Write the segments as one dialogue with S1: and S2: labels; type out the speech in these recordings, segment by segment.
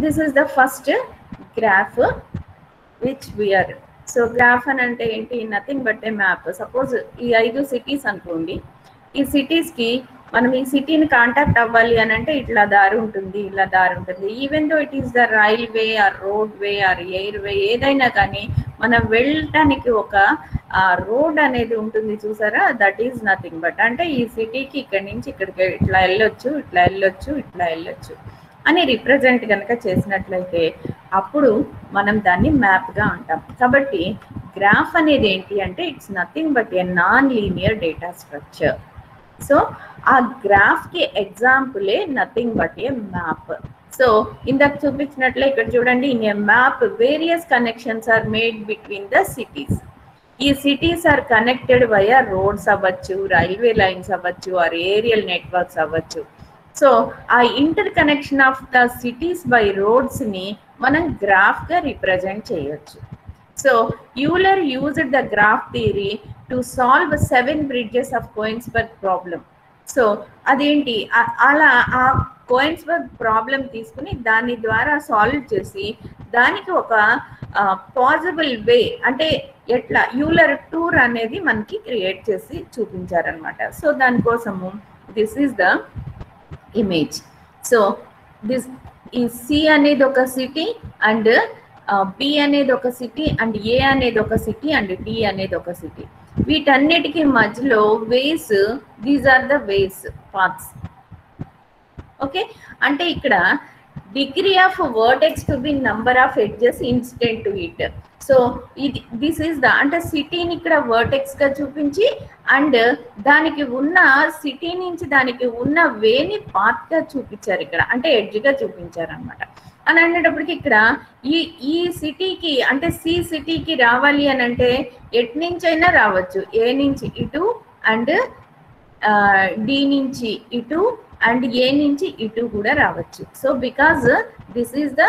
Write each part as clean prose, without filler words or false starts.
S1: This is the first graph which we are. So graph అని అంటే ఏంటి, nothing but a map. Suppose ఈ 5 cities అనుకోండి, ఈ సిటీస్కి మనం ఈ సిటీని కాంటాక్ట్ అవ్వాలి అని అంటే ఇట్లా దారి ఉంటుంది, ఇలా దారి ఉంటుంది. Even though it is the railway or road way or air way, ఏదైనా కానీ మనం వెళ్ళటానికి ఒక రోడ్ అనేది ఉంటుంది చూసారా, దట్ ఈస్ నథింగ్ బట్ అంటే ఈ సిటీకి ఇక్కడి నుంచి ఇక్కడికి ఇట్లా వెళ్ళొచ్చు, ఇట్లా వెళ్ళొచ్చు, ఇట్లా వెళ్ళొచ్చు అని రిప్రజెంట్ కనుక చేసినట్లయితే అప్పుడు మనం దాన్ని మ్యాప్గా అంటాం. కాబట్టి గ్రాఫ్ అనేది ఏంటి అంటే it's nothing but a non linear data structure. So ఆ గ్రాఫ్కి ఎగ్జాంపులే nothing but a map. So ఇందాక చూపించినట్లే ఇక్కడ చూడండి, in a map various connections are made between the cities. ఈ cities are connected via roads అవ్వచ్చు, రైల్వే లైన్స్ అవ్వచ్చు, ఆర్ ఏరియల్ నెట్వర్క్స్ అవ్వచ్చు. సో ఆ inter connection of the cities by రోడ్స్ని మనం గ్రాఫ్గా రిప్రజెంట్ చేయొచ్చు. So Euler used the graph theory to solve 7 bridges of కోయిన్స్బర్గ్ problem. So అదేంటి, అలా ఆ కోయిన్స్బర్గ్ ప్రాబ్లం తీసుకుని దాని ద్వారా సాల్వ్ చేసి దానికి ఒక పాసిబుల్ వే అంటే ఎట్లా యూలర్ టూర్ అనేది మనకి క్రియేట్ చేసి చూపించారనమాట. సో దానికోసము this is the image. So this ఈ సి అనేది ఒక సిటీ అండ్ బి అనేది ఒక సిటీ అండ్ ఏ అనేది ఒక సిటీ అండ్ డి అనేది ఒక సిటీ. వీటన్నిటికీ మధ్యలో ways, these are the ways paths. Okay, అంటే ఇక్కడ degree of vertex to be number of edges incident to it. So ఇది దిస్ ఈస్ ద అంటే సిటీని ఇక్కడ వర్టెక్స్గా చూపించి అండ్ దానికి ఉన్న సిటీ నుంచి దానికి ఉన్న వేని పాత్గా చూపించారు ఇక్కడ, అంటే ఎడ్జ్గా చూపించారు అనమాట. అని అనేటప్పటికి ఇక్కడ ఈ సిటీకి అంటే సి సిటీకి రావాలి అని అంటే ఎటు నుంచి అయినా రావచ్చు, ఏ నుంచి ఇటు అండ్ డి నుంచి ఇటు అండ్ ఏ నుంచి ఇటు కూడా రావచ్చు. So because this is the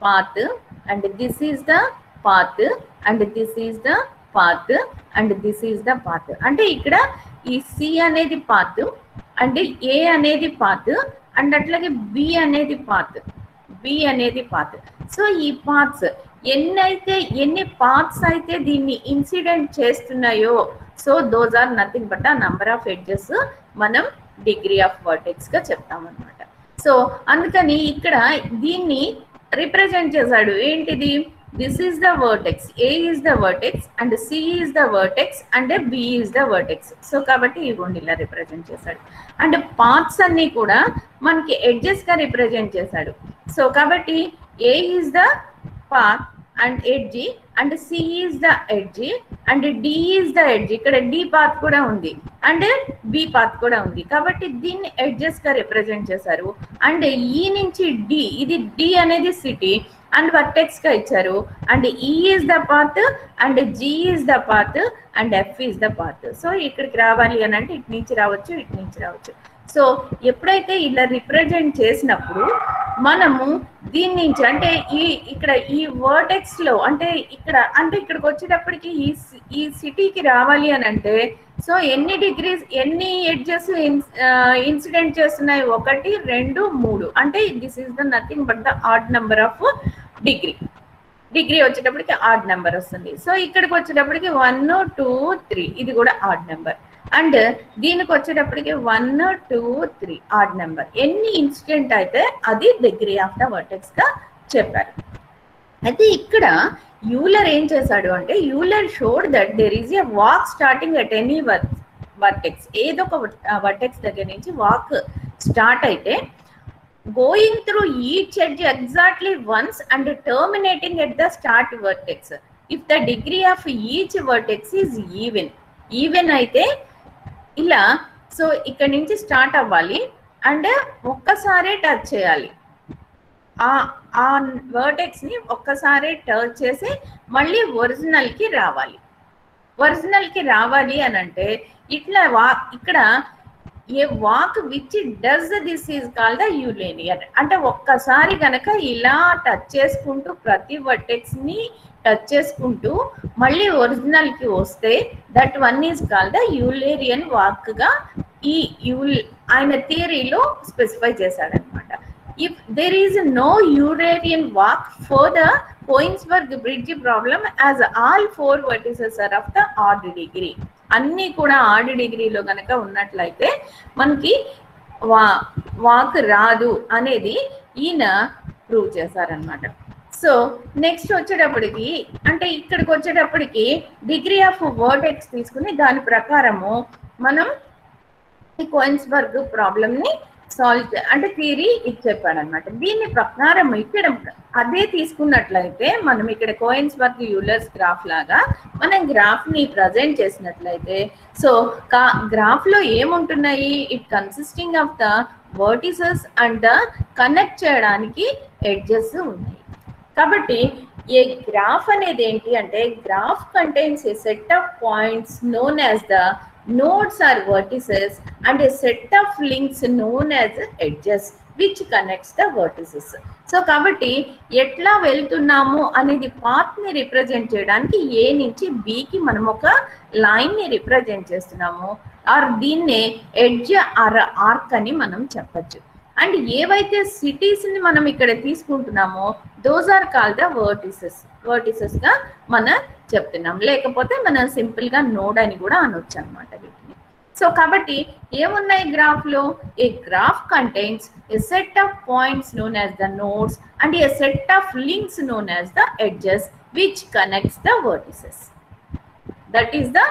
S1: path and this is the path and this is the path and this is the path. అంటే ఇక్కడ ఈ సి అనేది పాత్ అండ్ ఏ అనేది పాత్ అండ్ అట్లాగే బి అనేది పాత్, బి అనేది పాత్. సో ఈ paths ఎన్ని పాత్స్ అయితే దీన్ని ఇన్సిడెంట్ చేస్తున్నాయో so those are nothing but ఆ నంబర్ ఆఫ్ ఎడ్జెస్ మనం డిగ్రీ ఆఫ్ వర్టెక్స్ గా చెప్తామన్నమాట. సో అందుకని ఇక్కడ దీన్ని రిప్రజెంట్ చేశాడు. ఏంటిది, this is the vertex, A is the vertex and C is the vertex and B is the vertex. So కాబట్టి ఇవ్వండి ఇలా రిప్రజెంట్ చేశాడు. అండ్ పాత్స్ అన్ని కూడా మనకి ఎడ్జెస్ గా రిప్రజెంట్ చేశాడు. సో కాబట్టి A is the path and edge and C is the edge and D is the edge. ఇక్కడ డి పాత్ కూడా ఉంది అండ్ బి పాత్ కూడా ఉంది కాబట్టి దీన్ని ఎడ్జెస్ గా రిప్రజెంట్ చేశారు. అండ్ ఈ నుంచి డి, ఇది డి అనేది సిటీ అండ్ వర్టెక్స్ గా ఇచ్చారు. అండ్ ఈ is the path and G is the path and F is the path. So ఇక్కడికి రావాలి అని అంటే ఇటు నుంచి రావచ్చు, ఇటు నుంచి రావచ్చు. సో ఎప్పుడైతే ఇలా రిప్రజెంట్ చేసినప్పుడు మనము దీని నుంచి అంటే ఇక్కడ ఈ వర్టెక్స్ లో అంటే ఇక్కడికి వచ్చేటప్పటికి ఈ సిటీకి రావాలి అని అంటే సో ఎన్ని డిగ్రీస్ ఎన్ని ఎడ్జెస్ ఇన్సిడెంట్ చేస్తున్నాయి, 1 2 3 అంటే this is the nothing but the odd number of degree వచ్చేటప్పటికి ఆడ్ నెంబర్ వస్తుంది. సో ఇక్కడికి వచ్చేటప్పటికి 1 2 3 ఇది కూడా ఆడ్ నెంబర్ అండ్ దీనికి వచ్చేటప్పటికి 1 2 3 ఆడ్ నెంబర్. ఎన్ని ఇన్సిడెంట్ అయితే అది డిగ్రీ ఆఫ్ ద వర్టెక్స్ గా చెప్పారు. అయితే ఇక్కడ యూలర్ ఏం చేశాడు అంటే Euler showed that there is a walk starting at any vertex. ఏదో ఒక వర్టెక్స్ దగ్గర నుంచి వాక్ స్టార్ట్ అయితే going through each edge exactly once and terminating at the start vertex if the degree of each vertex is even అయితే ఇలా so ఇక్కడ నుంచి start అవ్వాలి అండ్ ఒక్కసారి టచ్ చేయాలి, ఆ వర్టెక్స్ ని ఒక్కసారి టచ్ చేసి మళ్ళీ ఒరిజినల్ కి రావాలి అని అంటే ఇట్లా ఇక్కడ a walk which does this is called the Eulerian. అంటే ఒక్కసారి కనుక ఇలా టచ్ చేసుకుంటూ ప్రతి వర్టెక్స్ ని టచ్ చేసుకుంటూ మళ్ళీ ఒరిజినల్ కి వస్తే that one is called the Eulerian walk గా ఆయన థియరీలో స్పెసిఫై చేశాడనమాట. if there is no Eurasian walk for the Coinsberg bridge problem as all 4 vertices are of the odd degree. అన్నీ కూడా ఆడ్ డిగ్రీలో కనుక ఉన్నట్లయితే మనకి వాక్ రాదు అనేది ఈయన ప్రూవ్ చేశారనమాట. సో నెక్స్ట్ వచ్చేటప్పటికి అంటే ఇక్కడికి వచ్చేటప్పటికి డిగ్రీ ఆఫ్ వర్టెక్స్ తీసుకుని దాని ప్రకారము మనం ఈ కోయిన్స్బర్గ్ ప్రాబ్లమ్ని సాల్వ్ అంటే థియరీ ఇది చెప్పాడనమాట. దీని ప్రకారం ఇక్కడ అదే తీసుకున్నట్లయితే మనం ఇక్కడ కోయిన్స్బర్గ్ యూలర్స్ గ్రాఫ్ లాగా మనం గ్రాఫ్ ని ప్రజెంట్ చేసినట్లయితే సో గ్రాఫ్ లో ఏముంటున్నాయి, it consisting of the vertices and connect చేయడానికి ఎడ్జెస్ ఉన్నాయి. కాబట్టి ఏ గ్రాఫ్ అనేది ఏంటి అంటే graph contains a set of points known as the nodes are vertices and a set of links known as edges which connects the vertices. So కాబట్టి ఎట్లా వెళ్తున్నాము అనేది పాత్ ని రిప్రజెంట్ చేయడానికి ఏ నుంచి బికి మనం ఒక లైన్ ని రిప్రజెంట్ చేస్తున్నాము ఆర్ దీన్నే ఎడ్జ్ ఆర్ ఆర్క్ అని మనం చెప్పచ్చు. అండ్ ఏవైతే సిటీస్ ని మనం ఇక్కడ తీసుకుంటున్నామో those are called the vertices గా మనం చెప్తున్నాం, లేకపోతే మనం సింపుల్ గా నోడ్ అని కూడా అనొచ్చు అనమాట వీటిని. సో కాబట్టి ఏమున్నాయి గ్రాఫ్ లో, a graph contains a set of points known as the nodes and a set of links known as the edges which connects the vertices. That is the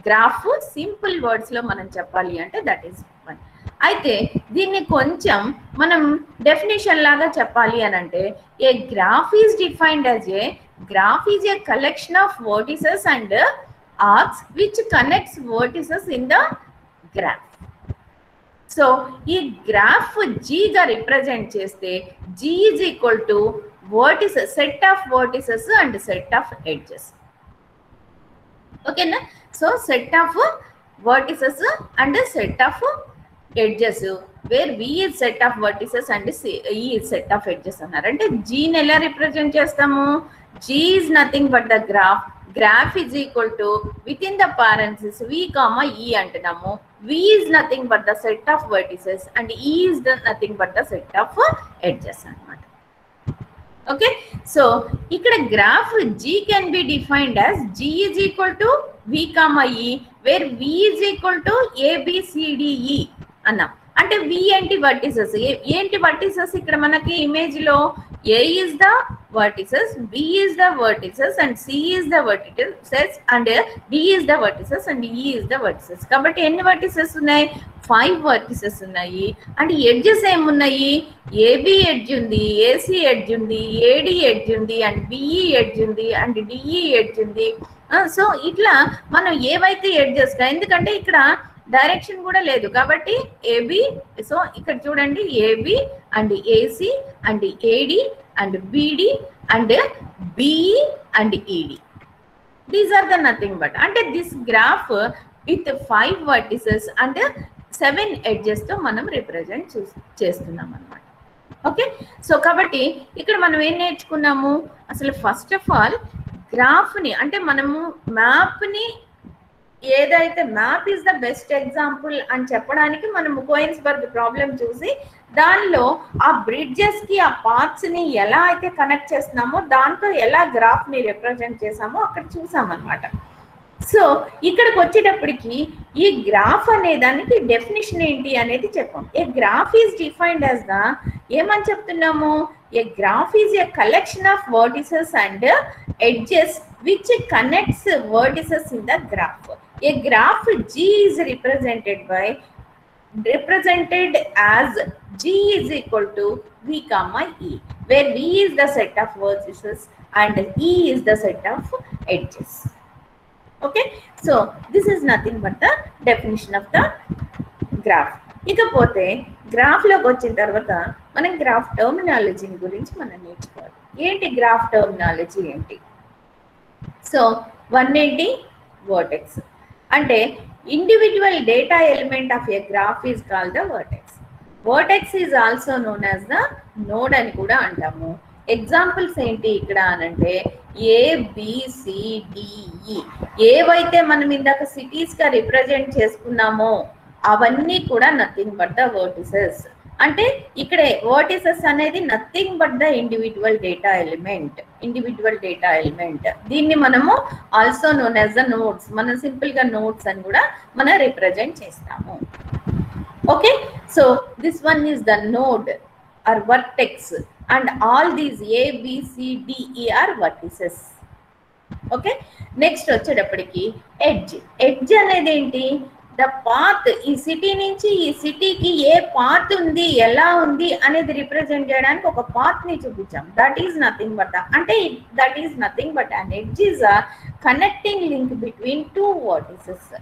S1: graph. Simple words లో మనం చెప్పాలి అంటే that is one. అయితే దీన్ని కొంచెం మనం definition లాగా చెప్పాలి అని అంటే a graph is defined as a graph is a collection of vertices and arcs which connects vertices in the graph. So ఈ గ్రాఫ్ G గా రిప్రజెంట్ చేస్తే G is equal to vertices, set of vertices and set of edges. ఓకేనా? So set of vertices and set of edges where V is set of vertices and E is set of edges అన్నారు. అంటే G ని ఎలా represent చేస్తాము, G is nothing but the graph is equal to within the parenthesis V comma E అంటున్నాము. V is nothing but the set of vertices and E is the nothing but the set of edges అన్నమాట. Okay, so ఇక్కడ graph G can be defined as G is equal to V comma E where V is equal to A B C D E అన్నాం. అంటే V ఏంటి vertices, ఏంటి vertices ఇక్కడ మనకి image లో A is the vertices, B is the vertices and C is the vertices and D is the vertices and E is the vertices. కాబట్టి ఎన్ని vertices ఉన్నాయి, 5 వర్టిసెస్ ఉన్నాయి. అండ్ ఎడ్జెస్ ఏమున్నాయి, AB ఎడ్జ్ ఉంది, AC edge ఉంది, AD edge ఉంది and BE edge ఉంది and DE edge ఉంది. సో ఇట్లా మనం ఏవైతే ఎడ్జెస్, ఎందుకంటే ఇక్కడ డైరెక్షన్ కూడా లేదు కాబట్టి AB, సో ఇక్కడ చూడండి AB and AC and AD and BD and BE and ED, these are the nothing but అంటే this graph with 5 vertices and 7 edges తో మనం రిప్రజెంట్ చేస్తున్నాం అన్నమాట. ఓకే, సో కాబట్టి ఇక్కడ మనం ఏం నేర్చుకున్నాము, అసలు ఫస్ట్ ఆఫ్ ఆల్ గ్రాఫ్ ని అంటే మనము మ్యాప్ ని ఏదైతే map is the best example అని చెప్పడానికి మనం కోయిన్స్బర్గ్ ప్రాబ్లం చూసి దానిలో ఆ బ్రిడ్జెస్ కి ఆ పార్ట్స్ ని ఎలా అయితే కనెక్ట్ చేస్తున్నామో దాంతో ఎలా గ్రాఫ్ ని రిప్రజెంట్ చేసామో అక్కడ చూసామన్నమాట. సో ఇక్కడికి వచ్చేటప్పటికి ఈ గ్రాఫ్ అనే దానికి డెఫినేషన్ ఏంటి అనేది చెప్పాం. A graph is defined as the, ఏమని చెప్తున్నాము, a graph is a collection of vertices and edges which connects vertices in the graph. A graph G is represented as G is equal to V comma E, where V is the set of vertices and E is the set of edges. Okay, so this is nothing but the definition of the graph. ఇకపోతే graph లోకి వచ్చిన తర్వాత మనం graph terminology గురించి మనం నేర్చుకోవాలి. ఏంటి graph terminology ఏంటి? సో వన్ ఏంటి, వర్టెక్స్ అంటే individual data element of A graph is called the vertex. Vertex is also known as the node అని కూడా అంటాము. ఎగ్జాంపుల్స్ ఏంటి ఇక్కడ అనంటే ABCDE, ఏవైతే మనం ఇందాక సిటీస్ గా రిప్రజెంట్ చేసుకున్నామో అవన్నీ కూడా నథింగ్ బట్ ద వర్టిసెస్. అంటే ఇక్కడే వర్టిసెస్ అనేది nothing but the individual data element. దీన్ని మనము also known as the nodes, మనం సింపుల్ గా నోడ్స్ అని కూడా మనం రిప్రజెంట్ చేస్తాము. Okay, so this one is the node or vertex and all these A, B, C, D, E are vertices. Okay, next వచ్చేటప్పటికి edge అనేది ఏంటి? ద పాత్, ఈ సిటీ నుంచి ఈ సిటీకి ఏ పాత్ ఉంది, ఎలా ఉంది అనేది రిప్రజెంట్ చేయడానికి ఒక పాత్ ని చూపించాం. That is nothing but an edge is a connecting link between two vertices.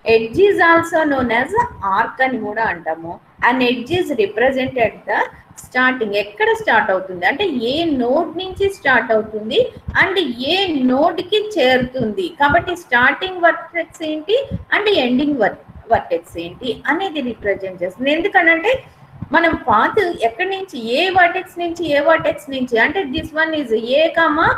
S1: Edge is also known as arc అని కూడా అంటాము. And edge is represented the starting, ఎక్కడ స్టార్ట్ అవుతుంది అంటే ఏ నోడ్ నుంచి స్టార్ట్ అవుతుంది అండ్ ఏ నోడ్ కి చేరుతుంది. కాబట్టి స్టార్టింగ్ వర్టెక్స్ ఏంటి అండ్ ఎండింగ్ వర్టెక్స్ ఏంటి అనేది రిప్రజెంట్ చేస్తుంది. ఎందుకంటే మనం పాత్ ఎక్కడి నుంచి ఏ వర్టెక్స్ నుంచి అంటే this one is A comma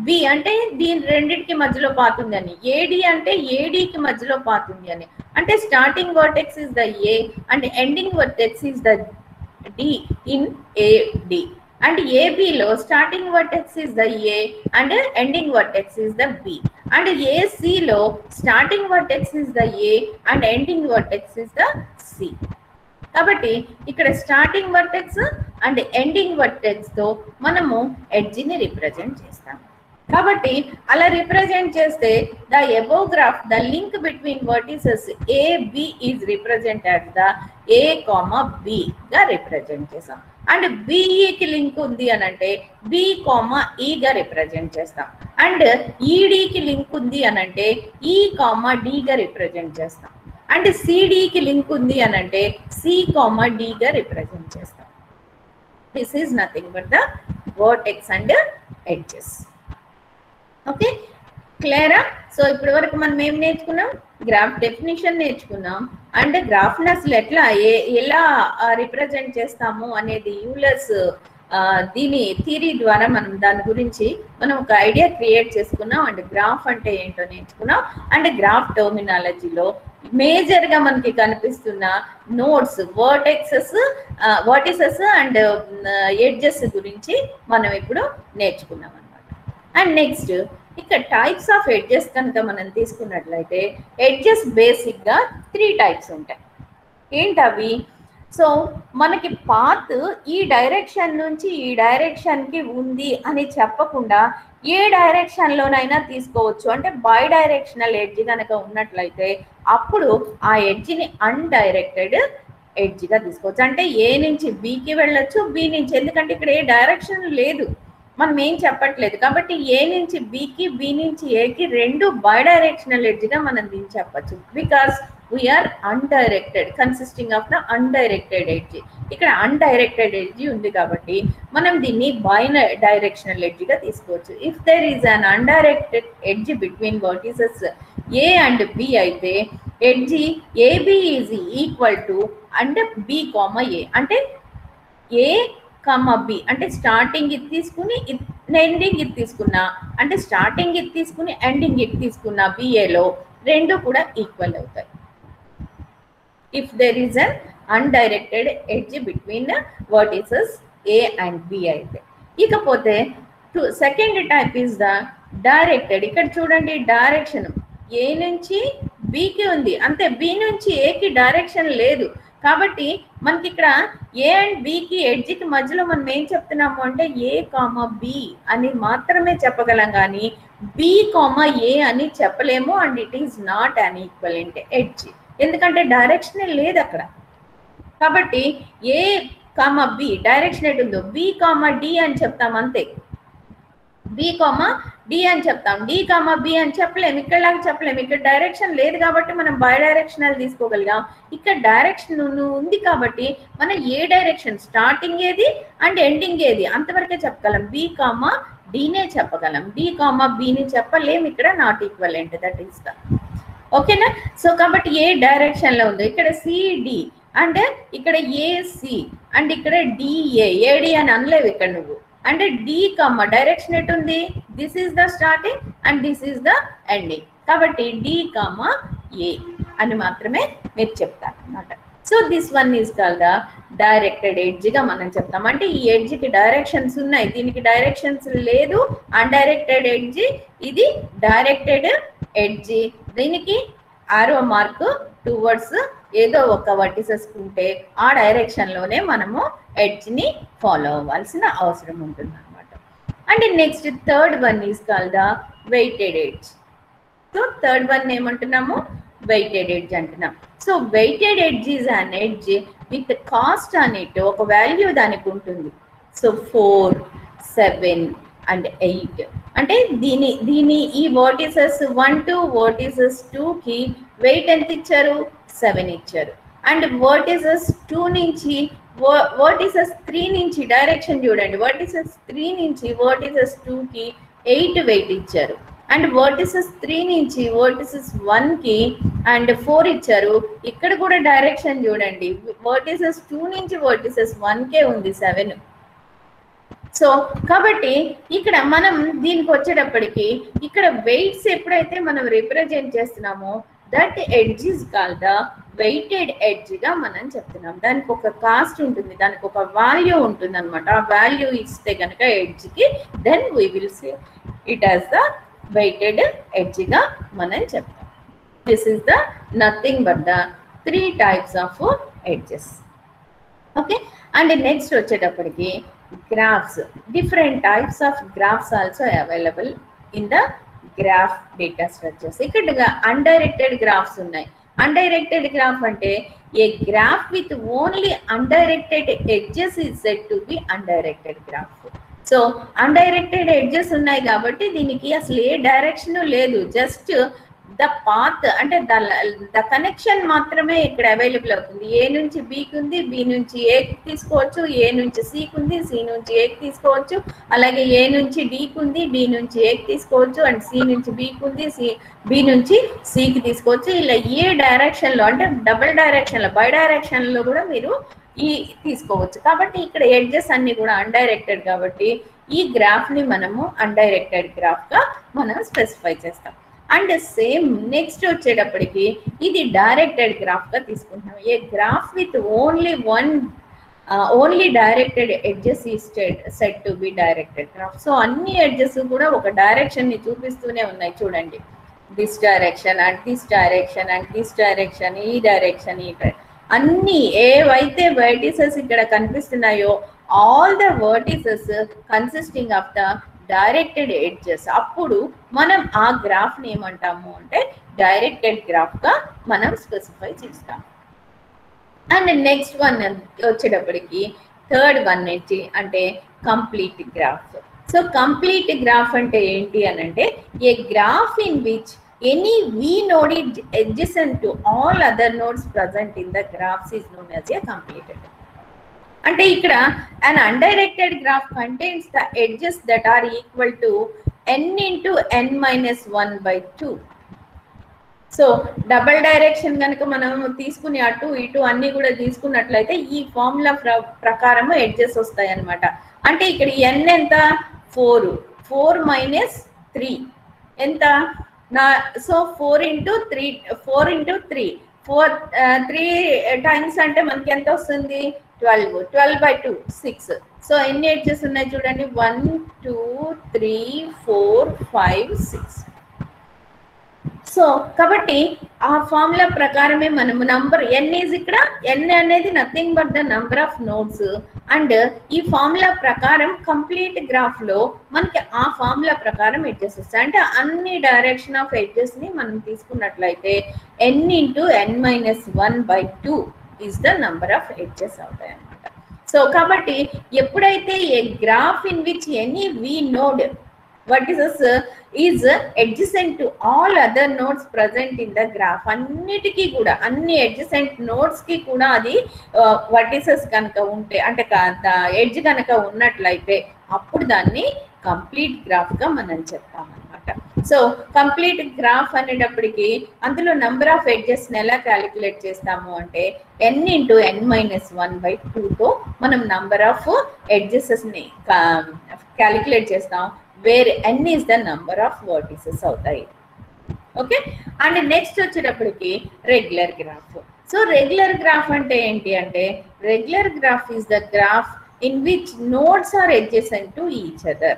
S1: B అంటే దీని రెండింటికి మధ్యలో పాత్ ఉంది అని, ఏడి అంటే ఏడికి మధ్యలో పాత్ ఉంది అని. అంటే starting vertex is the A and ending vertex is the D in AD, and AB లో starting vertex is the A and ending vertex is the B, and AC లో starting vertex is the A and ending vertex is the C. కాబట్టి ఇక్కడ starting vertex and ending vertex తో మనము edge ని represent చేస్తాం. కాబట్టి అలా represent చేస్తే the above graph the link between vertices A B is represented the A comma B గా రిప్రజెంట్ చేస్తాం. అండ్ బిఈకి లింక్ ఉంది అని అంటే బి కామా ఈ గా రిప్రజెంట్ చేస్తాం. అండ్ ఈడికి లింక్ ఉంది అని అంటే ఈ కామా డి గా రిప్రజెంట్ చేస్తాం. అండ్ సిడికి లింక్ ఉంది అని అంటే సి కామా డి గా రిప్రజెంట్ చేస్తాం. This is nothing but the vertex and edges. Okay, క్లియరా? సో ఇప్పటి వరకు మనం ఏం నేర్చుకున్నాం? గ్రాఫ్ డెఫినిషన్ నేర్చుకున్నాం. అండ్ గ్రాఫ్ ని అసలు ఎలా రిప్రజెంట్ చేస్తాము అనేది యూలర్స్ దీని థియరీ ద్వారా మనం దాని గురించి మనం ఒక ఐడియా క్రియేట్ చేసుకున్నాం. అండ్ గ్రాఫ్ అంటే ఏంటో నేర్చుకున్నాం. అండ్ గ్రాఫ్ టర్మినాలజీలో మేజర్ గా మనకి కనిపిస్తున్న నోడ్స్, వర్టిసెస్ అండ్ ఎడ్జెస్ గురించి మనం ఇప్పుడు నేర్చుకున్నాం అనమాట. అండ్ నెక్స్ట్ ఇక్కడ టైప్స్ ఆఫ్ ఎడ్జెస్ కనుక మనం తీసుకున్నట్లయితే ఎడ్జెస్ బేసిక్ గా 3 టైప్స్ ఉంటాయి. ఏంటవి? సో మనకి పాత్ ఈ డైరెక్షన్ నుంచి ఈ డైరెక్షన్ కి ఉంది అని చెప్పకుండా ఏ డైరెక్షన్ లోనైనా తీసుకోవచ్చు. అంటే బై డైరెక్షనల్ ఎడ్జ్ కనుక ఉన్నట్లయితే అప్పుడు ఆ ఎడ్జ్ ని అన్డైరెక్టెడ్ ఎడ్జ్ గా తీసుకోవచ్చు. అంటే ఏ నుంచి బికి వెళ్ళొచ్చు, బి నుంచి, ఎందుకంటే ఇక్కడ ఏ డైరెక్షన్ లేదు, మనం ఏం చెప్పట్లేదు. కాబట్టి ఏ నుంచి బికి, బి నుంచి ఏకి రెండు బై డైరెక్షనల్ ఎడ్జ్ గా మనం దీన్ని చెప్పచ్చు. Because we are undirected, consisting of the undirected edge. ఇక్కడ అన్డైరెక్టెడ్ ఎడ్జ్ ఉంది కాబట్టి మనం దీన్ని బై డైరెక్షనల్ ఎడ్జ్ గా తీసుకోవచ్చు. If there is an undirected edge between vertices A and B అయితే edge AB is equal to and B comma A. అంటే A comma B అంటే స్టార్టింగ్ ఇది తీసుకుని ఎండింగ్ ఇది తీసుకున్నా, అంటే స్టార్టింగ్ ఇది తీసుకుని ఎండింగ్ ఇది తీసుకున్నా బిఏలో రెండు కూడా ఈక్వల్ అవుతాయి. If there is an undirected edge between vertices A and B అయితే. ఇకపోతే second type is the directed. ఇక్కడ చూడండి, డైరెక్షన్ ఏ నుంచి బికి ఉంది, అంతే. బి నుంచి ఏకి డైరెక్షన్ లేదు. కాబట్టి మనకి ఇక్కడ ఏ అండ్ బికి ఎడ్జ్కి మధ్యలో మనం ఏం చెప్తున్నాము అంటే ఏ కామా బి అని మాత్రమే చెప్పగలం, కానీ బి కామా ఏ అని చెప్పలేము. And it is not an equivalent edge, ఎందుకంటే డైరెక్షన్ లేదు అక్కడ. కాబట్టి ఏ కామా బి డైరెక్షన్ ఎటు ఉందో బి కామా డి అని చెప్తాం, అంతే. బి కామా డి అని చెప్తాం, డి కామా బి అని చెప్పలేము. ఇక్కడలాగా చెప్పలేము, ఇక్కడ డైరెక్షన్ లేదు కాబట్టి మనం బై డైరెక్షనల్ తీసుకోగలిగాం. ఇక్కడ డైరెక్షన్ ఉంది కాబట్టి మనం ఏ డైరెక్షన్, స్టార్టింగ్ ఏది అండ్ ఎండింగ్ ఏది అంతవరకే చెప్పగలం. బి కామా డినే చెప్పగలం, డి కామా బిని చెప్పలేము. ఇక్కడ not equivalent, that is the ఓకేనా. సో కాబట్టి ఏ డైరెక్షన్ లో ఉందో ఇక్కడ సిడి అంటే ఇక్కడ ఏసి అండ్ ఇక్కడ డిఏ, ఏడి అని అనలేవు ఇక్కడ నువ్వు. అంటే డి కామా డైరెక్షన్ ఎటు ఉంది, this is the starting and this is the ending. కాబట్టి డి కామా ఏ అని మాత్రమే మీరు చెప్తారు అన్నమాట. So this one is called the directed edge గా మనం చెప్తాం. అంటే ఈ ఎడ్జ్ కి డైరెక్షన్స్ ఉన్నాయి, దీనికి డైరెక్షన్స్ లేదు. అన్డైరెక్టెడ్ ఎడ్జ్, ఇది డైరెక్టెడ్ ఎడ్జ్. దీనికి ఆరో మార్క్ టువర్డ్స్ ఏదో ఒక వర్టిసెస్ ఉంటే ఆ డైరెక్షన్ లోనే మనము ఎడ్జ్ ని ఫాలో అవ్వాల్సిన అవసరం ఉంటుంది అనమాట. And next third one is called the weighted edge. So third one ఏమంటున్నాము, వెయిటెడ్ ఎడ్జ్ అంటున్నాం. So weighted edge is an edge with cost అనేట్ ఒక వాల్యూ దానికి ఉంటుంది. సో 4, 7 అండ్ 8 అంటే దీని ఈ వర్టిసెస్ 1 to వర్టిసెస్ 2 కి వెయిట్ ఎంత ఇచ్చారు, 7 ఇచ్చారు. అండ్ వర్టిసెస్ 2 నుంచి వర్టిసెస్ 3 నుంచి డైరెక్షన్ చూడండి, వర్టిసెస్ 3 నుంచి వర్టిసెస్ 2 కి 8 వెయిట్ ఇచ్చారు. అండ్ వర్టిసెస్ 3 నుంచి వర్టిసెస్ 1 కి అండ్ 4 ఇచ్చారు. ఇక్కడ కూడా డైరెక్షన్ చూడండి, వర్టిసెస్ 2 నుంచి వర్టిసెస్ 1 కే ఉంది 7. సో కాబట్టి ఇక్కడ మనం దీనికి వచ్చేటప్పటికి ఇక్కడ వెయిట్స్ ఎప్పుడైతే మనం రిప్రజెంట్ చేస్తున్నామో that edge is called the weighted edge గా మనం చెప్తున్నాం. దానికి ఒక కాస్ట్ ఉంటుంది, దానికి ఒక వాల్యూ ఉంటుంది అనమాట. ఆ వాల్యూ ఇస్తే కనుక ఎడ్జ్ కి then we will say it as the weighted edge గా మనం చెప్తాం. This is the nothing but the 3 types of edges. Okay, and next వచ్చేటప్పటికి graphs. Different types of graphs also available in the graph data structures. ఇక్కడ undirected graphs ఉన్నాయి. Undirected graph అంటే a graph with only undirected edges is said to be undirected graph. So undirected edges ఉన్నాయి కాబట్టి దీనికి అసలు ఏ direction లేదు, just the path అంటే ద కనెక్షన్ మాత్రమే ఇక్కడ అవైలబుల్ అవుతుంది. ఏ నుంచి బికి ఉంది, బి నుంచి ఏకి తీసుకోవచ్చు, ఏ నుంచి సికి ఉంది, సి నుంచి ఏకి తీసుకోవచ్చు, అలాగే ఏ నుంచి డికి ఉంది, డి నుంచి ఏకి తీసుకోవచ్చు, అండ్ సి నుంచి బికి ఉంది, బి నుంచి సికి తీసుకోవచ్చు. ఇలా ఏ డైరెక్షన్ లో అంటే డబుల్ డైరెక్షన్ లో, బై డైరెక్షన్ లో కూడా మీరు ఈ తీసుకోవచ్చు. కాబట్టి ఇక్కడ ఎడ్జెస్ అన్ని కూడా అన్డైరెక్టెడ్ కాబట్టి ఈ గ్రాఫ్ ని మనము అన్డైరెక్టెడ్ గ్రాఫ్ గా మనం స్పెసిఫై చేస్తాం. అండ్ సేమ్ నెక్స్ట్ వచ్చేటప్పటికి ఇది డైరెక్టెడ్ గ్రాఫ్ గా తీసుకుంటాం. A graph with only directed edges ఈ said to be directed graph. So అన్ని ఎడ్జెస్ కూడా ఒక డైరెక్షన్ ని చూపిస్తూనే ఉన్నాయి చూడండి. This direction and this direction and this direction, ఈ డైరెక్షన్, ఈ అన్ని ఏవైతే వర్టిసెస్ ఇక్కడ కనిపిస్తున్నాయో all the vertices consisting of the directed edges. అప్పుడు మనం ఆ గ్రాఫ్ ని ఏమంటాము అంటే డైరెక్టెడ్ గ్రాఫ్ గా మనం స్పెసిఫై చేస్తాం. అండ్ నెక్స్ట్ వన్ వచ్చేటప్పటికి థర్డ్ వన్ ఏంటి అంటే complete graph. So complete graph అంటే ఏంటి అని అంటే a graph in which any V node is adjacent to all other nodes present in the graphs is known as a completed. అంటే ఇక్కడ an undirected graph contains the edges that are equal to n into n minus 1 by 2. So double direction కనుక మనం తీసుకుని అటు ఇటు అన్ని కూడా తీసుకున్నట్లయితే ఈ ఫార్ములా ప్రకారం ఎడ్జెస్ వస్తాయి అనమాట. అంటే ఇక్కడ n ఎంత 4 minus 3 ఎంత సో 4 into 3 3 టైమ్స్ అంటే మనకి ఎంత వస్తుంది 12 by 2 6. సో ఎన్ని ఎడ్జెస్ ఉన్నాయి చూడండి 1 2 3 4 5 6. సో కాబట్టి ఆ ఫార్ములా ప్రకారమే మనము నంబర్ n ఈజ్ ఇక్కడ n అనేది nothing but the number of nodes. And ఈ ఫార్ములా ప్రకారం కంప్లీట్ గ్రాఫ్ లో మనకి ఆ ఫార్ములా ప్రకారం ఎడ్జెస్ వస్తాయి. అంటే అన్ని డైరెక్షన్ ఆఫ్ ఎడ్జెస్ ని మనం తీసుకున్నట్లయితే n into n minus 1 by 2 is the number of edges అవుతాయి అన్నమాట. సో కాబట్టి ఎప్పుడైతే a graph in which any V node vertices is adjacent to all other nodes present in the graph, అన్నిటికీ కూడా అన్ని adjacent nodes కి కూడా అది vertices కనుక ఉంటే అంటే ఎడ్జ్ కనుక ఉన్నట్లయితే అప్పుడు దాన్ని కంప్లీట్ గ్రాఫ్ గా మనం చెప్తామన్నమాట. సో కంప్లీట్ గ్రాఫ్ అనేటప్పటికి అందులో నంబర్ ఆఫ్ ఎడ్జెస్ ని ఎలా క్యాలిక్యులేట్ చేస్తాము అంటే n into n minus 1 by 2 తో మనం నంబర్ ఆఫ్ ఎడ్జెస్ ని క్యాలిక్యులేట్ చేస్తాం, where n is the number of vertices అవుతాయి. ఓకే, అండ్ నెక్స్ట్ వచ్చేటప్పటికి regular graph. So regular graph అంటే ఏంటి అంటే regular graph is the graph in which nodes are adjacent to each other.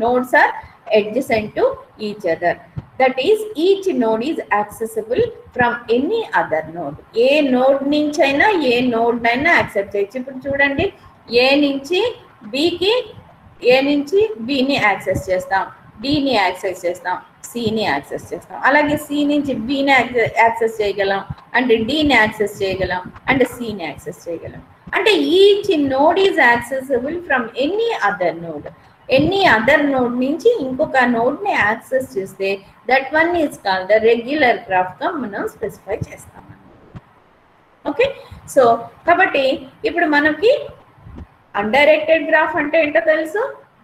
S1: Nodes are adjacent to each other. That is, each node is accessible from any other node. A node నుంచి అయినా ఏ node అయినా accept చేయొచ్చు. ఇప్పుడు చూడండి, ఏ నుంచి బికి, ఏ నుంచి బిని access చేస్తాం, డిని యాక్సెస్ చేస్తాం, సిని యాక్సెస్ చేస్తాం. అలాగే సి నుంచి బిని యాక్సెస్ చేయగలం, అండ్ డిని యాక్సెస్ చేయగలం, అండ్ సిని యాక్సెస్ చేయగలం. అంటే each node is accessible from any other node. Any other node నుంచి ఇంకొక నోడ్ని యాక్సెస్ చేస్తే that one is called the regular గ్రాఫ్గా మనం స్పెసిఫై చేస్తాం. ఓకే, సో కాబట్టి ఇప్పుడు మనకి అన్డైరెక్టెడ్ గ్రాఫ్ అంటే ఏంటో తెలుసు,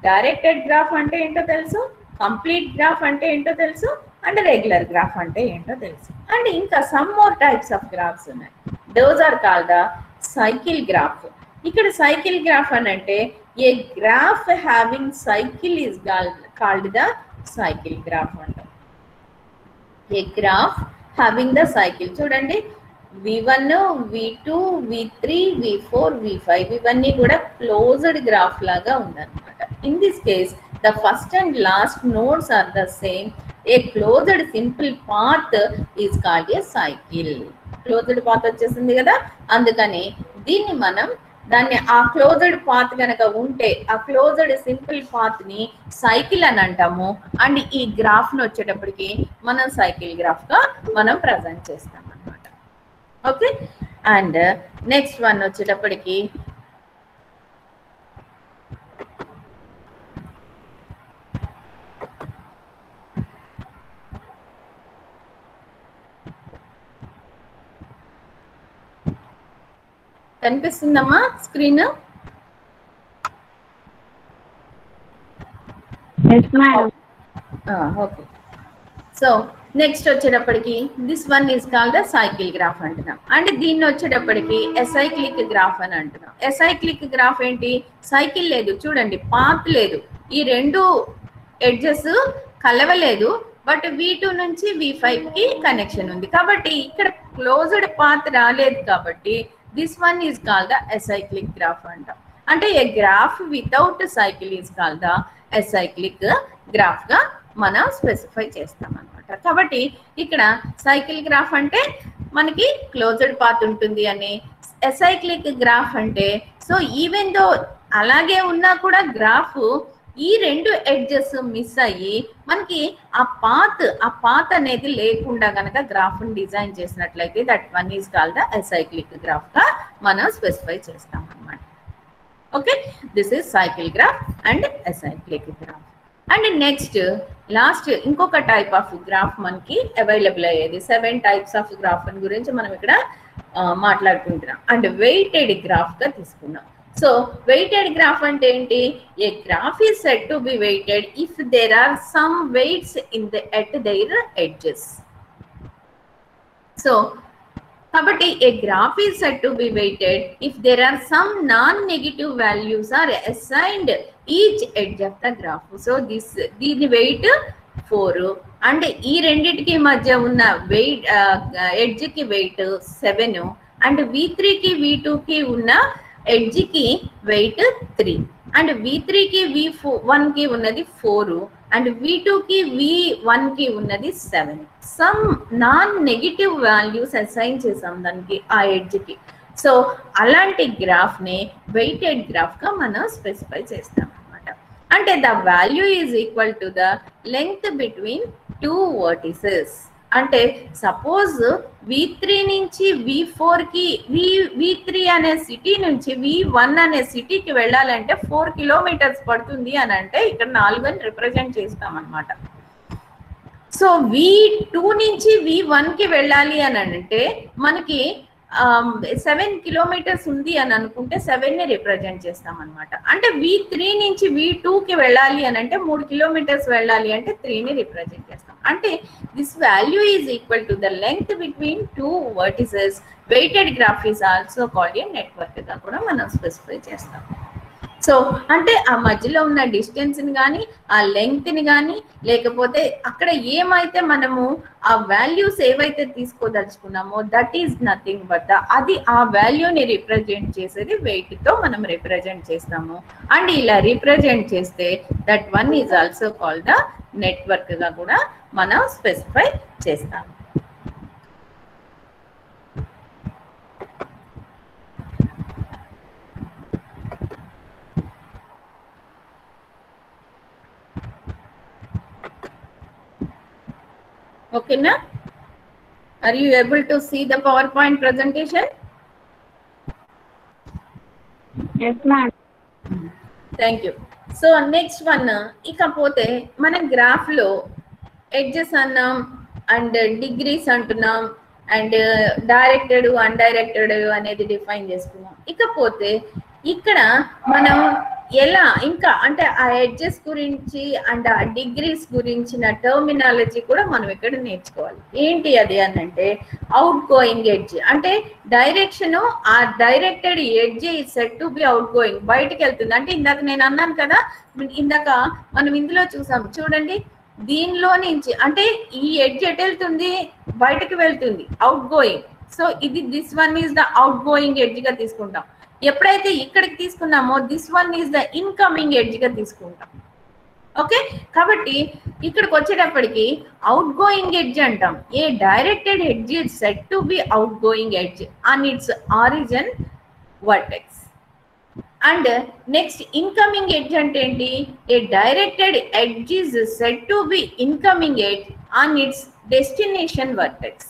S1: డైరెక్టెడ్ గ్రాఫ్ అంటే ఏంటో తెలుసు, కంప్లీట్ గ్రాఫ్ అంటే ఏంటో తెలుసు, అండ్ రెగ్యులర్ గ్రాఫ్ అంటే ఏంటో తెలుసు. అండ్ ఇంకా some more types of graphs ఉన్నాయి. Those are called the cycle graph. ఇక్కడ సైకిల్ గ్రాఫ్ అని అంటే a graph having cycle is called the cycle graph అంటాం. A graph having the cycle, చూడండి V1, V2, V3, V4, V5 ఇవన్నీ కూడా closed graph లాగా ఉందన్నమాట. In this case the first and last nodes are the same. A closed simple path is called a cycle. Closed path వచ్చేసింది కదా, అందుకని దీన్ని మనం దాన్ని ఆ క్లోజ్డ్ పాత్ కనుక ఉంటే ఆ క్లోజ్డ్ సింపుల్ పాత్ ని సైకిల్ అని అంటాము. అండ్ ఈ గ్రాఫ్ ను వచ్చేటప్పటికి మనం సైకిల్ గ్రాఫ్ గా మనం ప్రజెంట్ చేస్తాం అన్నమాట. ఓకే, అండ్ నెక్స్ట్ వన్ వచ్చేటప్పటికి కనిపిస్తుందమ్మా స్క్రీన్? ఓకే, సో నెక్స్ట్ వచ్చేటప్పటికి this one is called the cycle graph అంటున్నాం. అండ్ దీన్ని వచ్చేటప్పటికి ఎసైక్లిక్ గ్రాఫ్ అని అంటున్నాం. ఎసైక్లిక్ గ్రాఫ్ ఏంటి, సైకిల్ లేదు, చూడండి పాత్ లేదు, ఈ రెండు ఎడ్జెస్ కలవలేదు, బట్ V2 నుంచి V5 కి కనెక్షన్ ఉంది కాబట్టి ఇక్కడ క్లోజ్డ్ పాత్ రాలేదు కాబట్టి this one is called the acyclic graph అంటాం. అంటే a graph without cycle is called the acyclic graph గా మనం స్పెసిఫై చేస్తాం అనమాట. కాబట్టి ఇక్కడ సైకిల్ గ్రాఫ్ అంటే మనకి క్లోజ్డ్ పాత్ ఉంటుంది అని, ఎసైక్లిక్ గ్రాఫ్ అంటే సో ఈవెన్ దో అలాగే ఉన్నా కూడా గ్రాఫ్ ఈ రెండు ఎడ్జెస్ మిస్ అయ్యి మనకి ఆ పాత్ అనేది లేకుండా కనుక గ్రాఫ్ డిజైన్ చేసినట్లయితే that one is called the acyclic graph గా మనం స్పెసిఫై చేస్తాం అన్నమాట. Okay, this is cycle graph and acyclic graph. And next last ఇంకొక టైప్ ఆఫ్ గ్రాఫ్ మనకి అవైలబుల్ అయ్యేది. 7 టైప్స్ ఆఫ్ గ్రాఫ్ గురించి మనం ఇక్కడ మాట్లాడుకుంటున్నాం. అండ్ వెయిటెడ్ గ్రాఫ్ గా తీసుకున్నాం. సో వెయిటెడ్ గ్రాఫ్ అంటే ఏంటి, a graph is said to be weighted if there are some weights in the at their edges. So కాబట్టి a graph is said to be weighted if there are some non negative values are assigned each edge of the graph. So దీని weight 4 and ఈ రెండిటికి మధ్య ఉన్న weight edge కి weight 7 and V3 కి V2 కి ఉన్న ఎడ్జ్ కి వెయిట్ 3 అండ్ V3 కి V1 కి ఉన్నది 4 అండ్ V2 కి V1 కి ఉన్నది 7. Some non negative values assign చేసాం దానికి ఆ ఎడ్జ్ కి. సో అలాంటి గ్రాఫ్ ని వెయిటెడ్ గ్రాఫ్ గా మనం స్పెసిఫై చేస్తాం అన్నమాట. అంటే the value is equal to the length between 2 vertices. అంటే సపోజ్ V3 నుంచి V4 కి V3 అనే సిటీ నుంచి V1 అనే సిటీకి వెళ్ళాలంటే 4 కిలోమీటర్స్ పడుతుంది అని అంటే ఇక్కడ 4 అని రిప్రజెంట్ చేస్తాం అనమాట. సో V2 నుంచి V1 కి వెళ్ళాలి అని అంటే మనకి 7 కిలోమీటర్స్ ఉంది అని అనుకుంటే 7 ని రిప్రజెంట్ చేస్తాం అనమాట. అంటే V3 నుంచి V2 కి వెళ్ళాలి అని అంటే 3 కిలోమీటర్స్ వెళ్ళాలి అంటే 3 ని రిప్రజెంట్ చేస్తాం. అంటే this value is equal to the length between 2 vertices. Weighted graph is also called a network గా కూడా మనం స్పెసిఫై చేస్తాం. సో అంటే ఆ మధ్యలో ఉన్న డిస్టెన్స్ని కానీ ఆ లెంగ్త్ని కానీ లేకపోతే అక్కడ ఏమైతే మనము ఆ వాల్యూస్ ఏవైతే తీసుకోదలుచుకున్నామో దట్ ఈజ్ నథింగ్ బట్ అది ఆ వాల్యూని రిప్రజెంట్ చేసేది వెయిట్తో మనం రిప్రజెంట్ చేస్తాము. అండ్ ఇలా రిప్రజెంట్ చేస్తే that one is also called the నెట్వర్క్గా కూడా మనం స్పెసిఫై చేస్తాము. Okay, na? Are you able to see the PowerPoint presentation?
S2: Yes, ma'am.
S1: Thank you. So next one, ఇకపోతే మనం గ్రాఫ్ లో ఎడ్జెస్ అన్నాం అండ్ డిగ్రీస్ అంటున్నాం అండ్ డైరెక్టెడ్ అన్డైరెక్టెడ్ అనేది డిఫైన్ చేసుకున్నాం. ఇకపోతే ఇక్కడ మనం ఎలా ఇంకా అంటే ఆ ఎడ్జెస్ గురించి అండ్ ఆ డిగ్రీస్ గురించిన టర్మినాలజీ కూడా మనం ఇక్కడ నేర్చుకోవాలి. ఏంటి అది అని అంటే అవుట్ గోయింగ్ ఎడ్జ్ అంటే డైరెక్షన్ ఆ directed edge is set to be out going, బయటకు వెళ్తుంది. అంటే ఇందాక నేను అన్నాను కదా, ఇందాక మనం ఇందులో చూసాం చూడండి, దీనిలో నుంచి అంటే ఈ ఎడ్జ్ ఎటు వెళ్తుంది, బయటకు వెళ్తుంది, అవుట్ గోయింగ్. సో ఇది this one is the out going edge గా తీసుకుంటాం. ఎప్పుడైతే ఇక్కడికి తీసుకున్నామో this one is the incoming edge గా తీసుకుంటాం. ఓకే, కాబట్టి ఇక్కడికి వచ్చేటప్పటికి అవుట్ గోయింగ్ ఎడ్జ్ అంటాం. A directed edge is set to be out going edge on its origin vertex. And next incoming edge అంటే ఏంటి, a directed edge is set to be incoming edge on its destination vertex.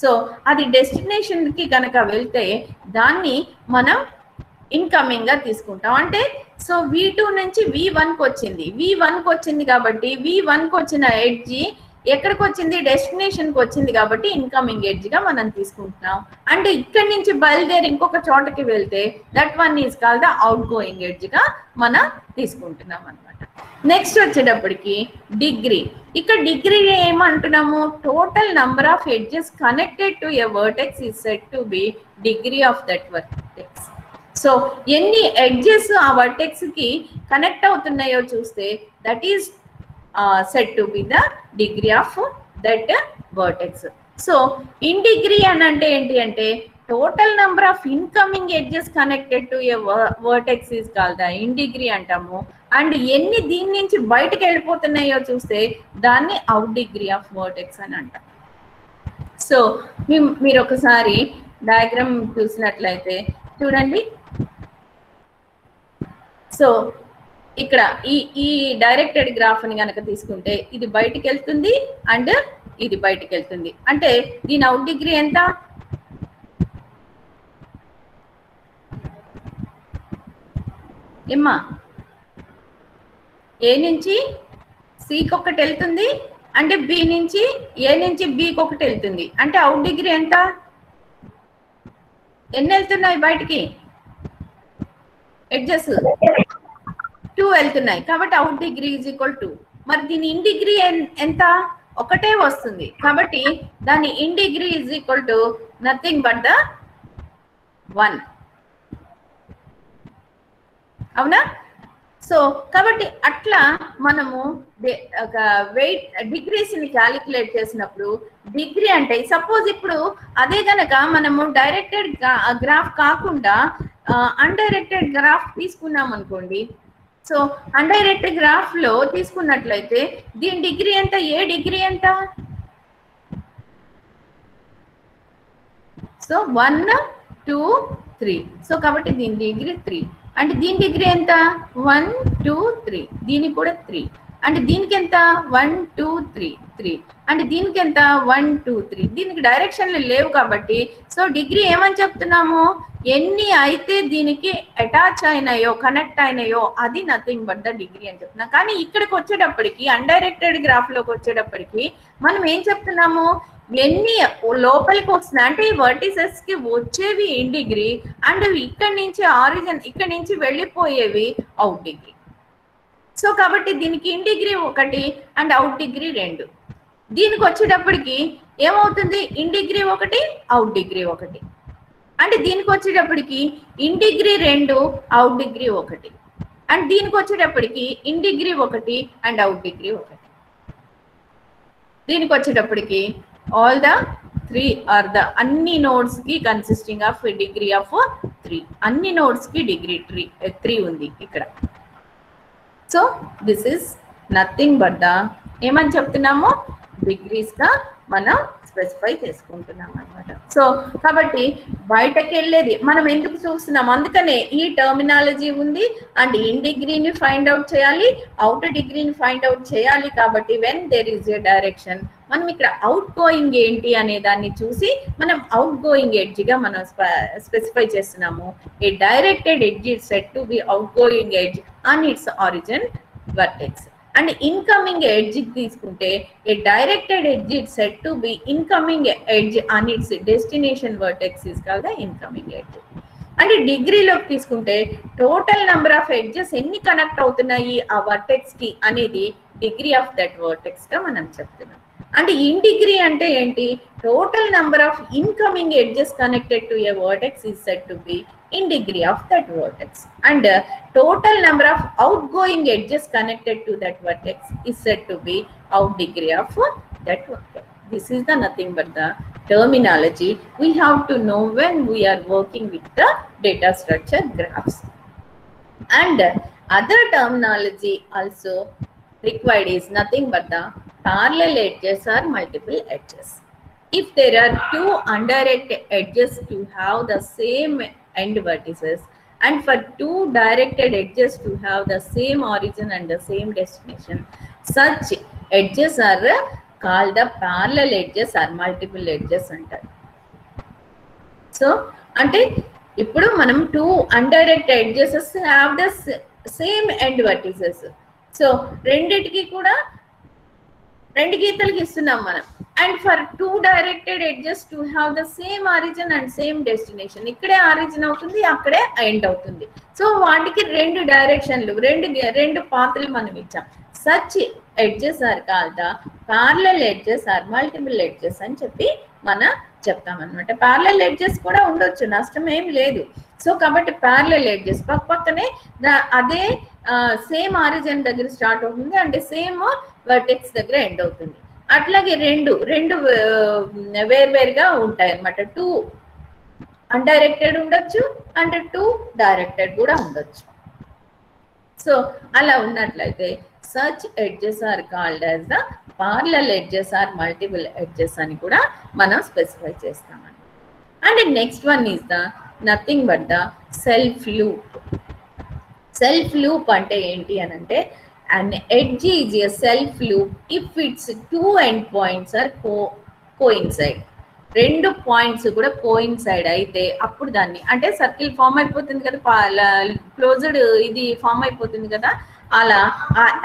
S1: So అది destination కి కనుక వెళ్తే దాన్ని మనం incoming గా తీసుకుంటాం. అంటే సో V2 నుంచి V1కి వచ్చింది, V1కి వచ్చింది కాబట్టి V1కి వచ్చిన ఎడ్జ్ ఎక్కడికి వచ్చింది, డెస్టినేషన్కి వచ్చింది కాబట్టి ఇన్కమింగ్ ఎడ్జ్ గా మనం తీసుకుంటున్నాం. అంటే ఇక్కడి నుంచి బయలుదేరి ఇంకొక చోటకి వెళ్తే that one is called the out going edge గా మనం తీసుకుంటున్నాం అనమాట. నెక్స్ట్ వచ్చేటప్పటికి డిగ్రీ. ఇక్కడ డిగ్రీ ఏమంటున్నాము, total number of edges connected to a vertex is set to be degree of that vertex. So ఎన్ని ఎడ్జెస్ ఆ వర్టెక్స్ కి కనెక్ట్ అవుతున్నాయో చూస్తే that is set to be the degree of that vertex. So in degree అని అంటే ఏంటి అంటే total number of incoming edges connected to a vertex is called the in degree అంటాము. అండ్ ఎన్ని దీని నుంచి బయటకు వెళ్ళిపోతున్నాయో చూస్తే దాన్ని అవుట్ డిగ్రీ ఆఫ్ వర్టెక్స్ అని అంటాం. సో మీరు ఒకసారి డయాగ్రామ్ చూసినట్లయితే చూడండి. సో ఇక్కడ ఈ డైరెక్టెడ్ గ్రాఫ్ ని కనుక తీసుకుంటే ఇది బయటికి వెళ్తుంది అండ్ ఇది బయటికి వెళ్తుంది. అంటే దీని అవుట్ డిగ్రీ ఎంత, ఏమ్మా ఏ నుంచి సికి ఒకటి వెళ్తుంది అంటే బి నుంచి ఏ నుంచి బికి ఒకటి వెళ్తుంది. అంటే అవుట్ డిగ్రీ ఎంత, ఎన్ని వెళ్తున్నాయి బయటికి ఎడ్జెస్ 2 వెళ్తున్నాయి కాబట్టి out degree is equal to, మరి దీని ఇన్ డిగ్రీ ఎంత, ఒకటే వస్తుంది కాబట్టి దాని in degree is equal to nothing but the 1. అవునా? సో కాబట్టి అట్లా మనము వెయిట్ డిగ్రీస్ ని క్యాలిక్యులేట్ చేసినప్పుడు డిగ్రీ అంటే సపోజ్ ఇప్పుడు అదే గనక మనము డైరెక్టెడ్ గ్రాఫ్ కాకుండా అన్డైరెక్టెడ్ గ్రాఫ్ తీసుకున్నాం అనుకోండి. సో అన్డైరెక్టెడ్ గ్రాఫ్ లో తీసుకున్నట్లయితే దీని డిగ్రీ ఎంత, ఏ డిగ్రీ ఎంత, సో 1 2 3. సో కాబట్టి దీని డిగ్రీ 3 అంటే దీని డిగ్రీ ఎంత 1 2 3, దీనికి కూడా 3 అంటే దీనికి ఎంత 1 2 3 3 అంటే దీనికి ఎంత 1 2 3. దీనికి డైరెక్షన్లు లేవు కాబట్టి సో డిగ్రీ ఏమని చెప్తున్నాము, ఎన్ని అయితే దీనికి అటాచ్ అయినాయో కనెక్ట్ అయినాయో అది నథింగ్ బట్ ద డిగ్రీ అని చెప్తున్నాం. కానీ ఇక్కడికి వచ్చేటప్పటికి అన్డైరెక్టెడ్ గ్రాఫ్ లోకి వచ్చేటప్పటికి మనం ఏం చెప్తున్నాము, ఎన్ని లోపలికి వస్తున్నాయి అంటే ఈ వర్టిసెస్ కి వచ్చేవి ఇన్ డిగ్రీ అండ్ ఇక్కడ నుంచి ఆరిజిన్ ఇక్కడ నుంచి వెళ్ళిపోయేవి అవుట్ డిగ్రీ. సో కాబట్టి దీనికి in degree 1 and out degree 2. దీనికి వచ్చేటప్పటికి ఏమవుతుంది, ఇన్ డిగ్రీ 1 అవుట్ డిగ్రీ 1 అంటే దీనికి వచ్చేటప్పటికి in degree 2 out degree 1. And దీనికి వచ్చేటప్పటికి ఇన్ డిగ్రీ ఒకటి అండ్ అవుట్ డిగ్రీ ఒకటి. దీనికి వచ్చేటప్పటికి ఆల్ ద 3 ఆర్ ద అన్ని నోడ్స్ కి కన్సిస్టింగ్ ఆఫ్ డిగ్రీ ఆఫ్ 3. అన్ని నోడ్స్ కి డిగ్రీ 3 ఉంది ఇక్కడ. So this is nothing but the ఏమని చెప్తున్నాము, డిగ్రీస్ గా మనం స్పెసిఫై చేసుకుంటున్నాం అనమాట. సో కాబట్టి బయటకు వెళ్ళేది మనం ఎందుకు చూస్తున్నాం, అందుకనే ఈ టర్మినాలజీ ఉంది. అండ్ ఇన్ డిగ్రీని ఫైండ్ అవుట్ చేయాలి, అవుట్ డిగ్రీని ఫైండ్ అవుట్ చేయాలి. కాబట్టి when there is a direction, మనం ఇక్కడ అవుట్ గోయింగ్ ఏంటి అనే దాన్ని చూసి మనం అవుట్ గోయింగ్ ఎడ్జ్ గా మనం స్పెసిఫై చేస్తున్నాము. A directed edge is set to be out going edge on its origin vertex. And incoming edge తీసుకుంటే a directed edge it set to be incoming edge on its destination vertex is called the incoming edge. అంటే డిగ్రీలోకి తీసుకుంటే total number of edges ఎన్ని కనెక్ట్ అవుతున్నాయి ఆ vertex కి అనేది డిగ్రీ ఆఫ్ దట్ వర్టెక్స్ గా మనం చెప్తున్నాం. అంటే ఇన్ డిగ్రీ అంటే ఏంటి, total number of incoming edges connected to A vertex is set to B in degree of that vertex, and total number of outgoing edges connected to that vertex is said to be out degree of that vertex. This is the nothing but the terminology we have to know when we are working with the data structure graphs. And other terminology also required is nothing but the parallel edges or multiple edges. If there are two indirect edges to have the same end vertices, and for two directed edges to have the same origin and the same destination, such edges are called the parallel edges or multiple edges అంటారు. So అంటే ఇప్పుడు మనం two indirect edges have the sem end vertices. So రెండిటికి కూడా రెండు గీతలకి ఇస్తున్నాం మనం. And for two directed edges to have the same origin and same destination, ఇక్కడే ఆరిజిన్ అవుతుంది, అక్కడే ఎండ్ అవుతుంది. సో వాటికి రెండు డైరెక్షన్లు, రెండు పాత్రలు మనం ఇచ్చాం. Such edges are called the parallel edges or multiple edges అని చెప్పి మనం చెప్తామన్నమాట. ప్యారలల్ ఎడ్జెస్ కూడా ఉండొచ్చు, నష్టం ఏం లేదు. సో కాబట్టి ప్యారలల్ ఎడ్జెస్ పక్కనే అదే సేమ్ ఆరిజిన్ దగ్గర స్టార్ట్ అవుతుంది అండ్ సేమ్ వర్టెక్స్ దగ్గర ఎండ్ అవుతుంది. అట్లాగే రెండు వేర్వేరుగా ఉంటాయి అన్నమాట. టూ అన్డైరెక్టెడ్ ఉండొచ్చు అండ్ టూ డైరెక్టెడ్ కూడా ఉండొచ్చు. సో అలా ఉన్నట్లయితే such edges are called as the parallel edges or multiple edges అని కూడా మనం స్పెసిఫై చేస్తామని. And next one is the nothing but the self loop. Self loop అంటే ఏంటి అని అంటే, an edge is a self loop if its two endpoints are coincide. రెండు points కూడా కోయిన్సైడ్ అయితే అప్పుడు దాన్ని అంటే సర్కిల్ ఫామ్ అయిపోతుంది కదా, క్లోజ్డ్ ఇది ఫామ్ అయిపోతుంది కదా. అలా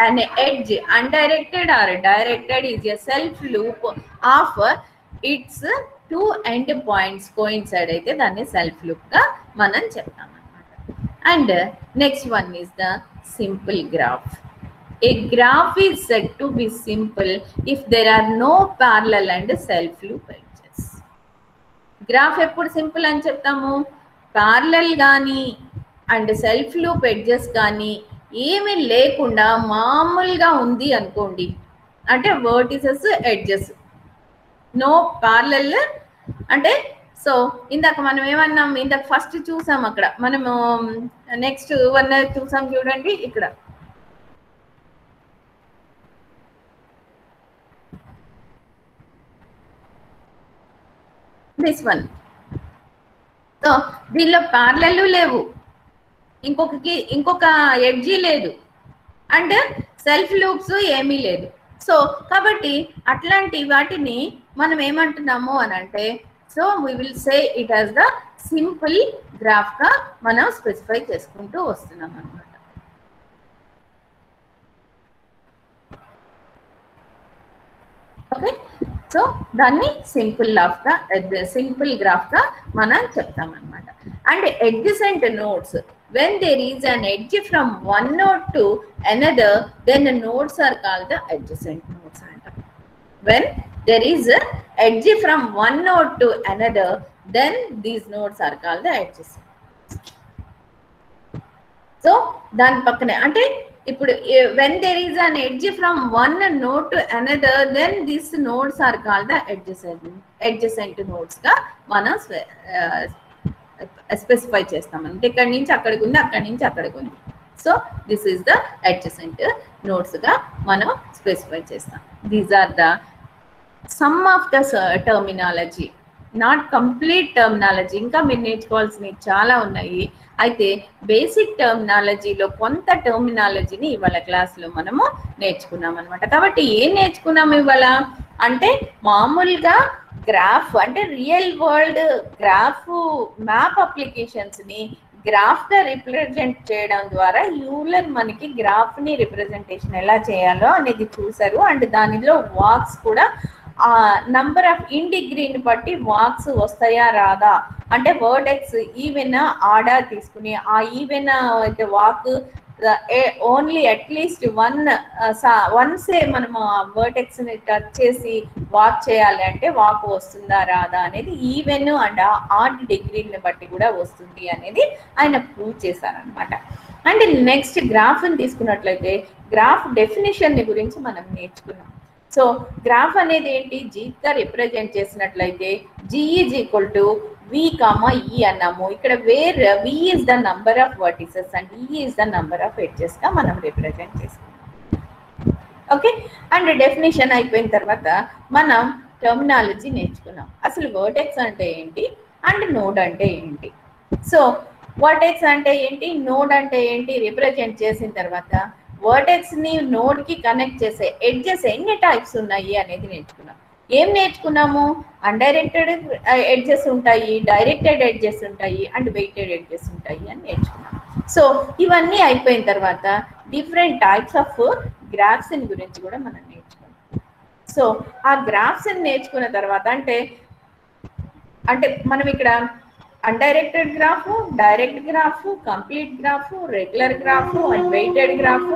S1: an edge undirected or directed is a self loop of its two end points coincide అయితే దాన్ని సెల్ఫ్ లూప్ గా మనం చెప్తాం అన్నమాట. And next one is the simple graph. A graph is said to be simple if there are no parallel and self loop edges. Graph ఎప్పుడు simple అని చెప్తాము, parallel కానీ అండ్ సెల్ఫ్ లూప్ ఎడ్జెస్ కానీ ఏమీ లేకుండా మామూలుగా ఉంది అనుకోండి, అంటే వర్టిసెస్ ఎడ్జెస్ నో parallel అంటే. సో ఇందాక మనం ఏమన్నాం, ఇందాక ఫస్ట్ చూసాం అక్కడ మనము నెక్స్ట్ వన్ చూసాం చూడండి ఇక్కడ. This one. సో దీనిలో ప్యారలల్ లేవు, ఇంకొక ఎడ్జీ లేదు అండ్ సెల్ఫ్ లూప్స్ ఏమీ లేదు. సో కాబట్టి అట్లాంటి వాటిని మనం ఏమంటున్నాము అని అంటే, so we will say it as the simple graph గా మనం స్పెసిఫై చేసుకుంటూ వస్తున్నాం అన్నమాట. ఓకే, సో దాన్ని సింపుల్ గ్రాఫ్ గా మనం చెప్తాం అన్నమాట. And adjacent nodes, when there is an edge from one node to another, then the nodes are called the adjacent nodes. When there is an edge from one node to another, then these nodes are called the adjacent. So దాని పక్కనే అంటే ఇప్పుడు when there is an edge from one node to another, then these nodes are called the adjacent nodes గా మనం specify చేస్తాం. అంటే ఇక్కడి నుంచి అక్కడికి ఉంది, అక్కడి నుంచి అక్కడికి ఉంది. So this is the adjacent nodes గా మనం స్పెసిఫై చేస్తాం. These are the some of the terminology, not complete terminology, ఇంకా మీరు నేర్చుకోవాల్సినవి చాలా ఉన్నాయి. అయితే బేసిక్ టర్మినాలజీలో కొంత టర్మినాలజీని ఇవాళ క్లాస్లో మనము నేర్చుకున్నాం అనమాట. కాబట్టి ఏం నేర్చుకున్నాము ఇవాళ అంటే మామూలుగా గ్రాఫ్ అంటే రియల్ వరల్డ్ గ్రాఫ్ మ్యాప్ అప్లికేషన్స్ని గ్రాఫ్గా రిప్రజెంట్ చేయడం ద్వారా యూలర్ మనకి గ్రాఫ్ని రిప్రజెంటేషన్ ఎలా చేయాలో అనేది చూసారు. అండ్ దానిలో వాక్స్ కూడా నంబర్ ఆఫ్ ఇన్ డిగ్రీని బట్టి వాక్స్ వస్తాయా రాదా, అంటే వర్టెక్స్ ఈవెన్ ఆడా తీసుకుని ఆ ఈవెన్ అయితే వాక్ ఓన్లీ అట్లీస్ట్ వన్సే మనము వర్టెక్స్ ని టచ్ చేసి వాక్ చేయాలి అంటే వాక్ వస్తుందా రాదా అనేది ఈవెన్ అండ్ ఆడ్ డిగ్రీని బట్టి కూడా వస్తుంది అనేది ఆయన ప్రూవ్ చేశారనమాట. అండ్ నెక్స్ట్ గ్రాఫ్ ని తీసుకున్నట్లయితే గ్రాఫ్ డెఫినేషన్ గురించి మనం నేర్చుకున్నాం. సో గ్రాఫ్ అనేది ఏంటి, జీగా రిప్రజెంట్ చేసినట్లయితే G is equal to V, E అన్నాము. ఇక్కడ where V is the number of vertices and E is the number of edges గా మనం రిప్రజెంట్ చేసుకున్నాం. ఓకే, అండ్ డెఫినేషన్ అయిపోయిన తర్వాత మనం టర్మినాలజీ నేర్చుకున్నాం. అసలు వర్టెక్స్ అంటే ఏంటి అండ్ నోడ్ అంటే ఏంటి. సో వర్టెక్స్ అంటే ఏంటి, నోడ్ అంటే ఏంటి రిప్రజెంట్ చేసిన తర్వాత వర్టెక్స్ ని నోడ్ కి కనెక్ట్ చేసే ఎడ్జెస్ ఎన్ని టైప్స్ ఉన్నాయి అనేది నేర్చుకున్నాం. ఏం నేర్చుకున్నాము, అన్డైరెక్టెడ్ ఎడ్జెస్ ఉంటాయి, డైరెక్టెడ్ ఎడ్జెస్ ఉంటాయి అండ్ వెయిటెడ్ ఎడ్జెస్ ఉంటాయి అని నేర్చుకున్నాం. సో ఇవన్నీ అయిపోయిన తర్వాత డిఫరెంట్ టైప్స్ ఆఫ్ గ్రాఫ్స్ గురించి కూడా మనం నేర్చుకున్నాం. సో ఆ గ్రాఫ్స్ నేర్చుకున్న తర్వాత అంటే మనం ఇక్కడ undirected graph, direct graph, complete graph, regular graph and weighted graph,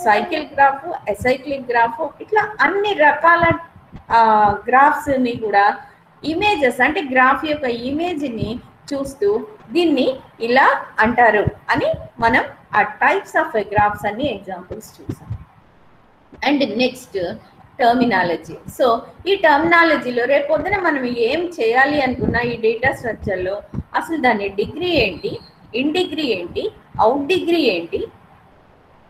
S1: cycle graph, acyclic graph, ఇట్లా అన్ని రకాల గ్రాఫ్స్ ని కూడా ఇమేజెస్ అంటే గ్రాఫ్ యొక్క ఇమేజ్ ని చూస్తూ దీన్ని ఇలా అంటారు అని మనం ఆ టైప్స్ ఆఫ్ గ్రాఫ్స్ అన్ని ఎగ్జాంపుల్స్ చూసాం. And next terminology. సో ఈ టర్మినాలజీలో రేపొద్దున మనం ఏం చేయాలి అనుకున్నా ఈ డేటా స్ట్రక్చర్లో అసలు దాని డిగ్రీ ఏంటి, ఇన్ డిగ్రీ ఏంటి, అవుట్ డిగ్రీ ఏంటి,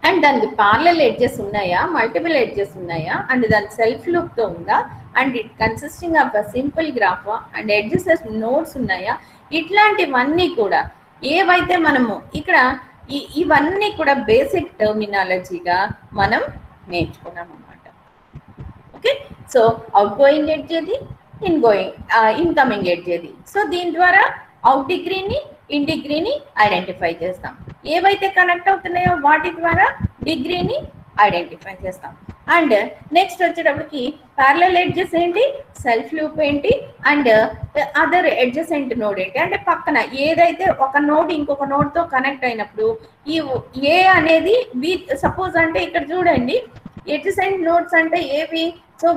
S1: అండ్ దానికి పార్లల్ ఎడ్జెస్ ఉన్నాయా, మల్టిపుల్ ఎడ్జెస్ ఉన్నాయా, అండ్ దాని సెల్ఫ్ లూప్తో ఉందా, and it consisting of a simple graph and edges nodes ఉన్నాయా, ఇట్లాంటివన్నీ కూడా ఏవైతే మనము ఇక్కడ ఇవన్నీ కూడా బేసిక్ టర్మినాలజీగా మనం నేర్చుకున్నాం అన్నమాట. Okay, so out going edge ఏది, ఇన్కమింగ్ ఎడ్జ్ ఏది. సో దీని ద్వారా అవుట్ డిగ్రీని ఇన్ డిగ్రీని ఐడెంటిఫై చేస్తాం. ఏవైతే కనెక్ట్ అవుతున్నాయో వాటి ద్వారా డిగ్రీని ఐడెంటిఫై చేస్తాం. అండ్ నెక్స్ట్ వచ్చేటప్పటికి ప్యారలల్ ఎడ్జెస్ ఏంటి, సెల్ఫ్ లూప్ ఏంటి, అండ్ అదర్ అడ్జసెంట్ నోడ్ ఏంటి. అంటే పక్కన ఏదైతే ఒక నోడ్ ఇంకొక నోడ్తో కనెక్ట్ అయినప్పుడు ఈ ఏ అనేది బి సపోజ్ అంటే ఇక్కడ చూడండి అడ్జసెంట్ నోడ్స్ అంటే ఏవి. సో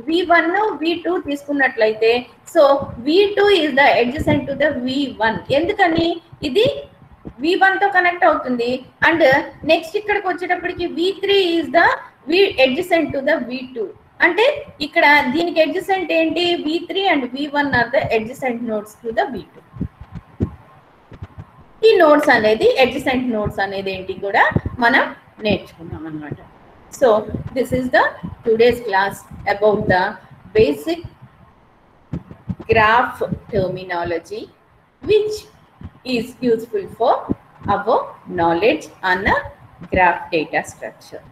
S1: V1 V2 తీసుకున్నట్లయితే so V2 is the adjacent to the V1. ఎందుకని ఇది V1 తో కనెక్ట్ అవుతుంది. అండ్ నెక్స్ట్ ఇక్కడికి వచ్చేటప్పటికి V3 is the adjacent to the V2. అంటే ఇక్కడ దీనికి అడ్జసెంట్ ఏంటి, V3 and V1 are the adjacent nodes to the V2. ఈ నోడ్స్ అనేది అడ్జసెంట్ నోడ్స్ అనేది ఏంటి కూడా మనం నేర్చుకున్నాం అన్నమాట. So this is the today's class about the basic graph terminology which is useful for our knowledge on a graph data structure.